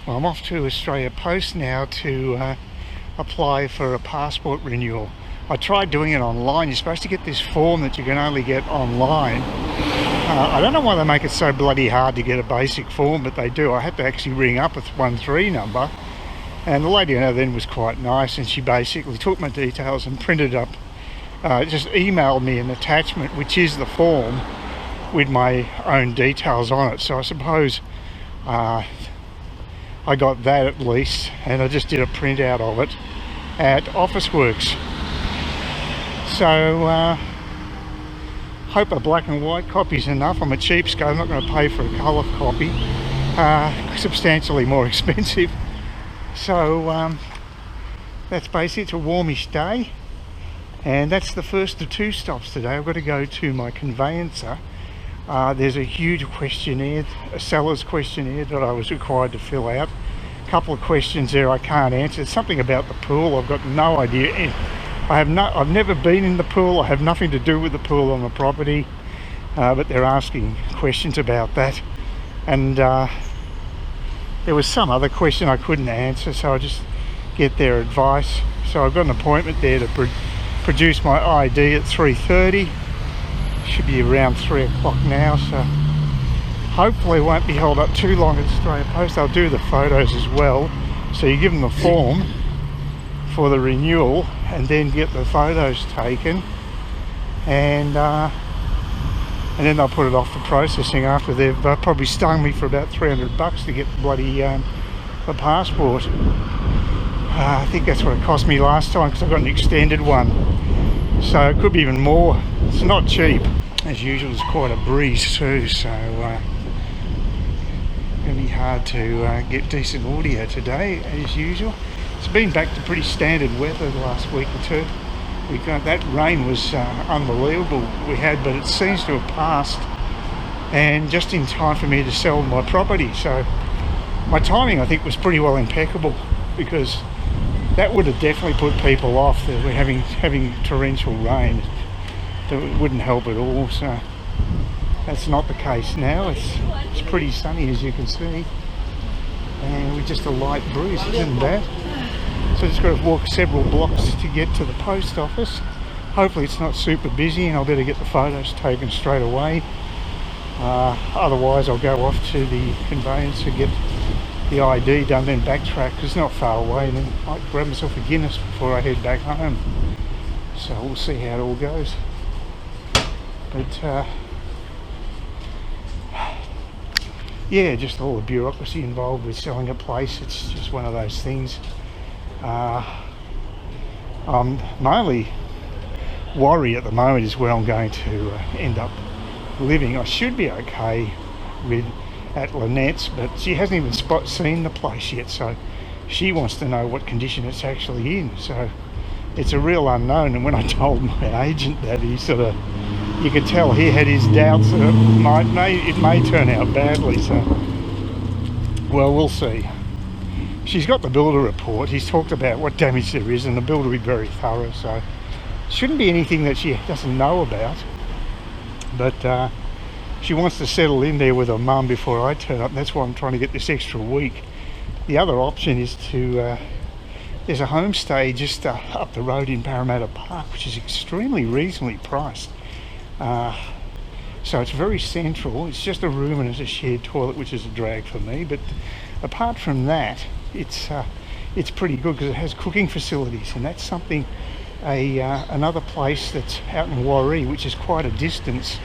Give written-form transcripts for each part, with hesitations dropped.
Well, I'm off to Australia Post now to apply for a passport renewal. I tried doing it online. You're supposed to get this form that you can only get online. I don't know why they make it so bloody hard to get a basic form, but they do. I had to actually ring up a 13 number, and the lady then was quite nice, and she basically took my details and printed up, just emailed me an attachment, which is the form with my own details on it. So I suppose I got that at least, and I just did a printout of it at Officeworks. So hope a black and white copy is enough. I'm a cheapskate. I'm not going to pay for a colour copy, substantially more expensive. So that's basically, it's a warmish day, and that's the first of 2 stops today. I've got to go to my conveyancer. There's a huge questionnaire, a seller's questionnaire that I was required to fill out. A couple of questions there I can't answer. It's something about the pool. I've got no idea. I've never been in the pool. I have nothing to do with the pool on the property, but they're asking questions about that. And there was some other question I couldn't answer, so I just get their advice. So I've got an appointment there to produce my ID at 3:30. Should be around 3 o'clock now, so hopefully it won't be held up too long at Australia Post. I'll do the photos as well, so you give them the form for the renewal and then get the photos taken, and then they'll put it off for processing after they've probably stung me for about $300 to get the bloody the passport. I think that's what it cost me last time, because I got an extended one, so it could be even more. It's not cheap. As usual, it's quite a breeze too, so it'll be hard to get decent audio today as usual. It's been back to pretty standard weather the last week or two. We got that rain was unbelievable we had, but it seems to have passed, and just in time for me to sell my property. So my timing, I think, was pretty well impeccable, because that would have definitely put people off that we're having torrential rain. It wouldn't help at all. So that's not the case now. It's pretty sunny, as you can see, and with just a light breeze. Isn't bad. So just got to walk several blocks to get to the post office. Hopefully it's not super busy, and I'll better get the photos taken straight away. Otherwise I'll go off to the conveyancer, get the ID done, then backtrack, because it's not far away, and then I might grab myself a Guinness before I head back home. So we'll see how it all goes. But yeah, just all the bureaucracy involved with selling a place. It's just one of those things. My only worry at the moment is where I'm going to end up living. I should be okay at Lynette's, but she hasn't even seen the place yet, so she wants to know what condition it's actually in. So it's a real unknown. And when I told my agent that, he sort of, you could tell he had his doubts that it may turn out badly. So, well, we'll see. She's got the builder report. He's talked about what damage there is, and the builder will be very thorough, so shouldn't be anything that she doesn't know about. But she wants to settle in there with her mum before I turn up. That's why I'm trying to get this extra week. The other option is to there's a homestay just up the road in Parramatta Park, which is extremely reasonably priced. So it's very central. It's just a room and it's a shared toilet, which is a drag for me. But apart from that, it's pretty good, because it has cooking facilities, and that's something another place that's out in Warree, which is quite a distance.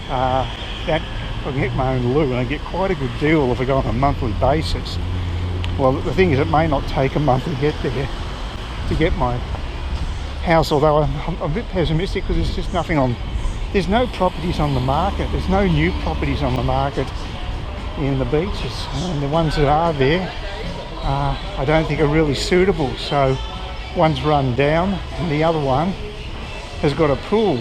That I can get my own loo, and I get quite a good deal if I go on a monthly basis. Well, the thing is, it may not take a month to get there, to get my house, although I'm a bit pessimistic, because there's just nothing on. There's no properties on the market. There's no new properties on the market in the beaches, and the ones that are there, I don't think are really suitable. So one's run down, and the other one has got a pool.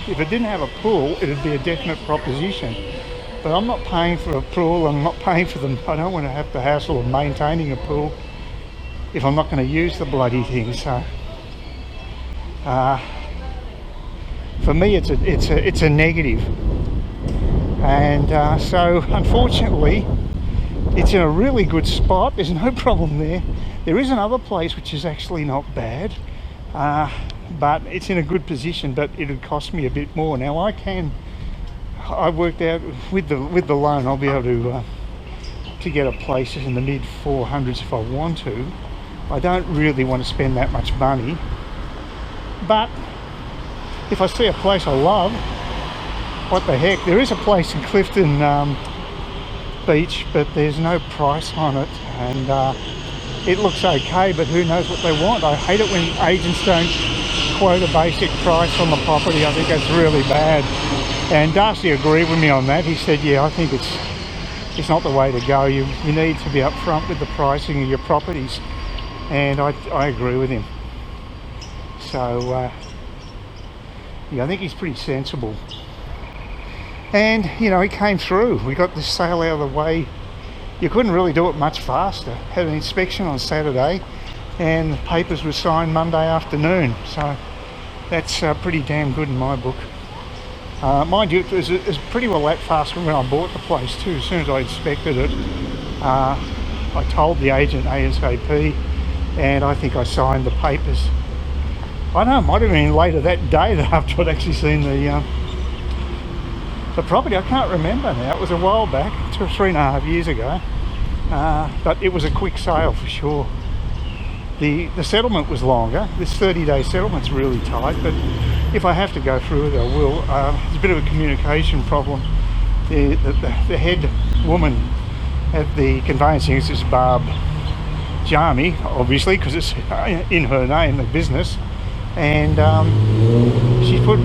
If it didn't have a pool, it'd be a definite proposition. But I'm not paying for a pool. I'm not paying for them. I don't want to have the hassle of maintaining a pool if I'm not going to use the bloody thing. So for me, it's a negative. And so unfortunately, It's in a really good spot. There's no problem there. There is another place which is actually not bad, but it's in a good position, but it would cost me a bit more. Now I worked out with the loan I'll be able to get a place in the mid 400s if I want to. I don't really want to spend that much money, but if I see a place I love, what the heck. There is a place in Clifton Beach, but there's no price on it, and it looks okay, but who knows what they want. I hate it when agents don't quote a basic price on the property. I think that's really bad, and Darcy agreed with me on that. He said, yeah, I think it's not the way to go. You need to be upfront with the pricing of your properties, and I agree with him. So yeah, I think he's pretty sensible. And you know, he came through. We got this sale out of the way. You couldn't really do it much faster. Had an inspection on Saturday, and the papers were signed Monday afternoon. So that's pretty damn good in my book. Mind you, it was pretty well that fast when I bought the place too. As soon as I inspected it, I told the agent ASAP, and I think I signed the papers. I know, it might have been later that day that after I'd actually seen the property. I can't remember now. It was a while back, 2 or 3.5 years ago, but it was a quick sale for sure. The settlement was longer. This 30-day settlement's really tight, but if I have to go through it, I will. There's a bit of a communication problem. The head woman at the conveyancing is Barb Jamie, obviously, because it's in her name, the business. And she put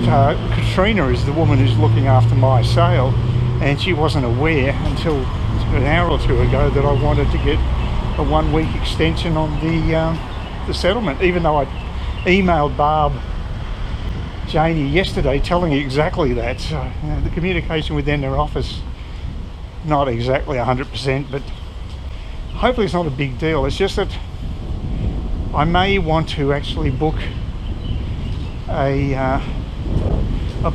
Katrina is the woman who's looking after my sale, and she wasn't aware until an hour or two ago that I wanted to get a 1-week extension on the settlement, even though I emailed Barb Janie yesterday telling her exactly that. So you know, the communication within their office, not exactly 100%, but hopefully it's not a big deal. It's just that I may want to actually book a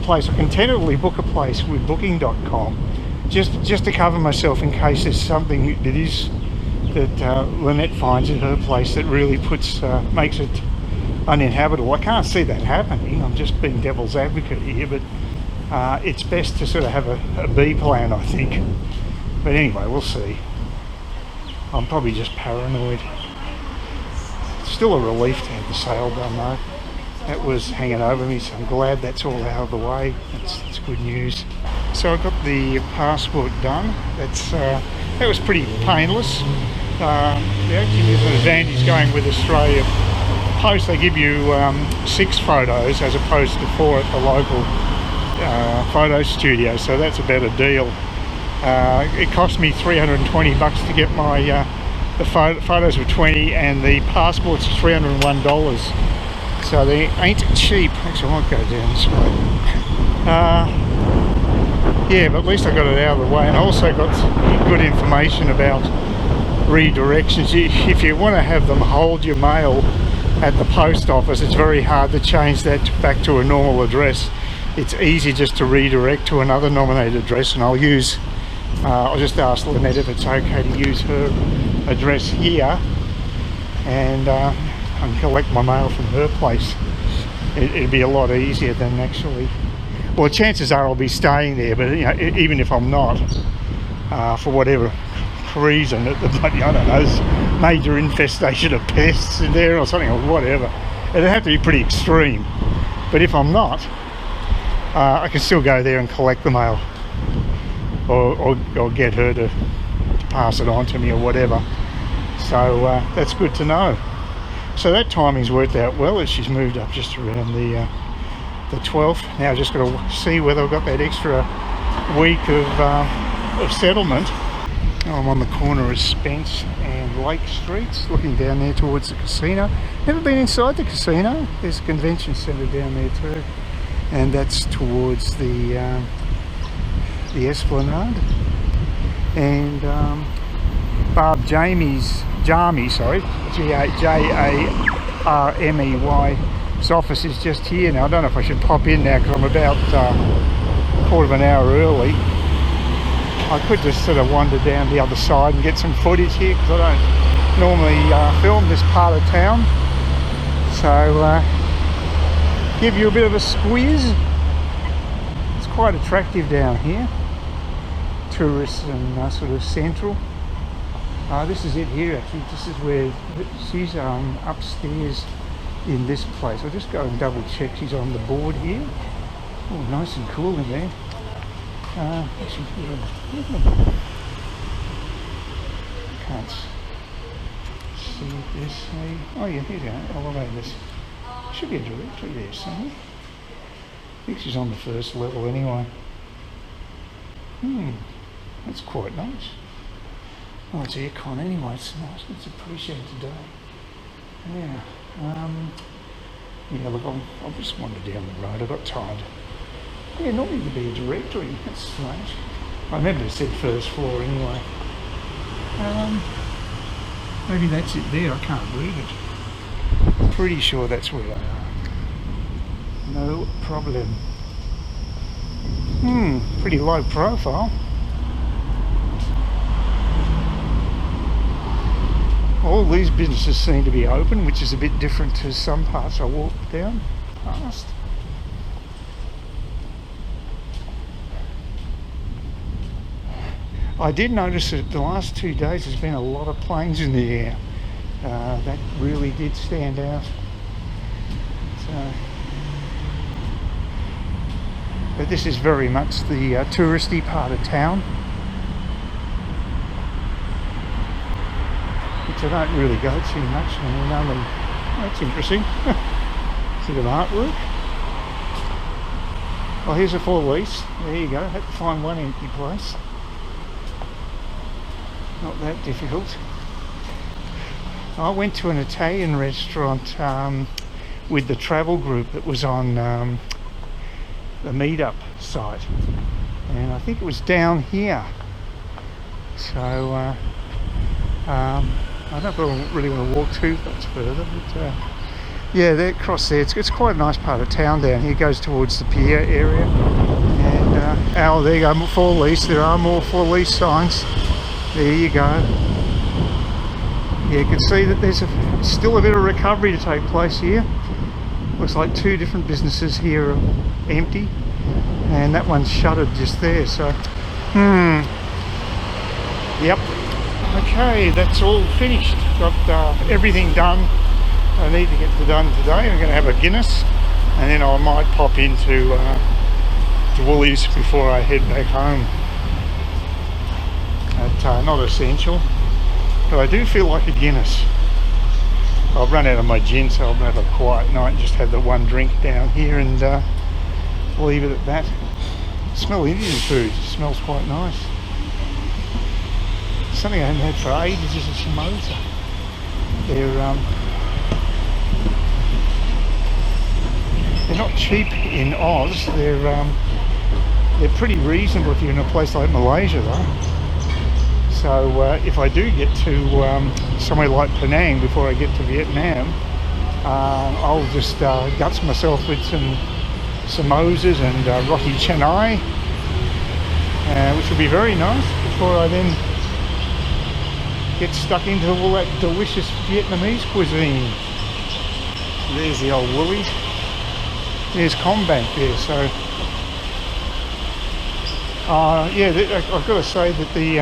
place. I can tentatively book a place with booking.com just to cover myself in case there's something that Lynette finds in her place that really makes it uninhabitable. I can't see that happening. I'm just being devil's advocate here, but it's best to sort of have a B plan, I think. But anyway, we'll see. I'm probably just paranoid. It's still a relief to have the sale done though. That was hanging over me, so I'm glad that's all out of the way. That's good news. So I got the passport done. That was pretty painless. The actually is an advantage going with Australia Post. They give you 6 photos as opposed to 4 at the local photo studio, so that's a better deal. It cost me $320 to get my the photos were 20 and the passport's $301. So they ain't cheap. Actually, I might go down this way. Yeah, but at least I got it out of the way, and I also got good information about redirections. If you want to have them hold your mail at the post office, it's very hard to change that back to a normal address. It's easy just to redirect to another nominated address, and I'll just ask Lynette if it's okay to use her address here, and I can collect my mail from her place. It'd be a lot easier than actually. Well, chances are I'll be staying there, but you know, even if I'm not, for whatever reason, I don't know, there's major infestation of pests in there or something, or whatever. It'd have to be pretty extreme. But if I'm not, I can still go there and collect the mail, or get her to pass it on to me or whatever. So that's good to know. So that timing's worked out well as she's moved up just around the 12th. Now I've just got to see whether I've got that extra week of settlement. Now I'm on the corner of Spence and Lake Streets, looking down there towards the casino. Never been inside the casino. There's a convention centre down there too, and that's towards the Esplanade. And Barb Jamie's G-A-R-M-E-Y's office is just here now. I don't know if I should pop in now because I'm about a quarter of an hour early. I could just sort of wander down the other side and get some footage here, because I don't normally film this part of town. So give you a bit of a squeeze. It's quite attractive down here. Tourists and sort of central. This is it here actually. This is where she's upstairs in this place. I'll just go and double check she's on the board here. Oh, nice and cool in there. Actually, can't see this. Oh yeah, here we go. Elevators. Should be a directory there somewhere. I think she's on the first level anyway. That's quite nice. Oh, it's aircon anyway. It's nice. It's appreciated today. Yeah. Yeah. Look, I'll just wander down the road. I got tired. Yeah, normally there'd be a directory. That's strange. I remember it said first floor anyway. Maybe that's it there. I can't read it. Pretty sure that's where they are. No problem. Pretty low profile. All these businesses seem to be open, which is a bit different to some parts I walked down past. I did notice that the last 2 days there's been a lot of planes in the air. That really did stand out. So, but this is very much the touristy part of town, which I don't really go too much. I mean, only, that's interesting. Bit of artwork. Oh, here's a full lease. There you go. Had to find one empty place. Not that difficult. I went to an Italian restaurant with the travel group that was on the meetup site, and I think it was down here. So I don't know if I really want to walk too much further, but yeah, they're across there. It's quite a nice part of town down here. It goes towards the pier area, and oh, there you go, for lease. There are more for lease signs. There you go. Yeah, you can see that there's still a bit of recovery to take place here. Looks like 2 different businesses here are empty, and that one's shuttered just there. So, yep. Okay, that's all finished. Got everything done I need to get done today. I'm going to have a Guinness, and then I might pop into to Woolies before I head back home. Not essential, but I do feel like a Guinness. I've run out of my gin, so I'll have a quiet night and just have the one drink down here and leave it at that. Smell Indian food. It smells quite nice. Something I haven't had for ages is a samosa. They're not cheap in Oz. They're pretty reasonable if you're in a place like Malaysia, though. So if I do get to somewhere like Penang before I get to Vietnam, I'll just guts myself with some samosas and roti canai, which will be very nice before I then get stuck into all that delicious Vietnamese cuisine. So there's the old Woolies. There's Combank there. So yeah, I've got to say that the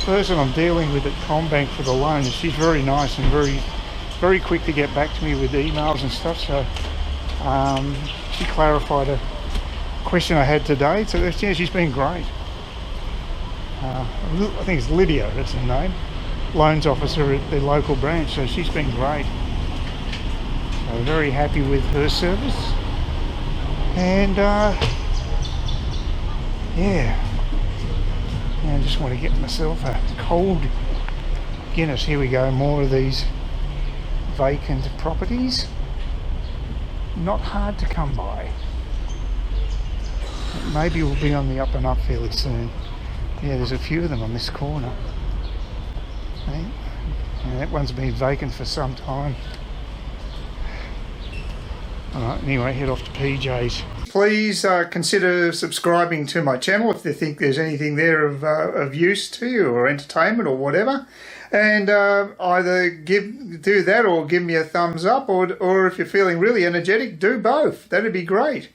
person I'm dealing with at Combank for the loan, she's very nice and very quick to get back to me with emails and stuff. So she clarified a question I had today. So yeah, she's been great. I think it's Lydia, that's her name, loans officer at the local branch. So she's been great. So very happy with her service. And yeah. I just want to get myself a cold Guinness. Here we go, more of these vacant properties. Not hard to come by. Maybe we'll be on the up and up fairly soon. Yeah, there's a few of them on this corner. Hey? And that one's been vacant for some time. Alright, anyway, head off to PJ's. please consider subscribing to my channel if you think there's anything there of use to you, or entertainment or whatever. And either do that or give me a thumbs up, or if you're feeling really energetic, do both. That'd be great.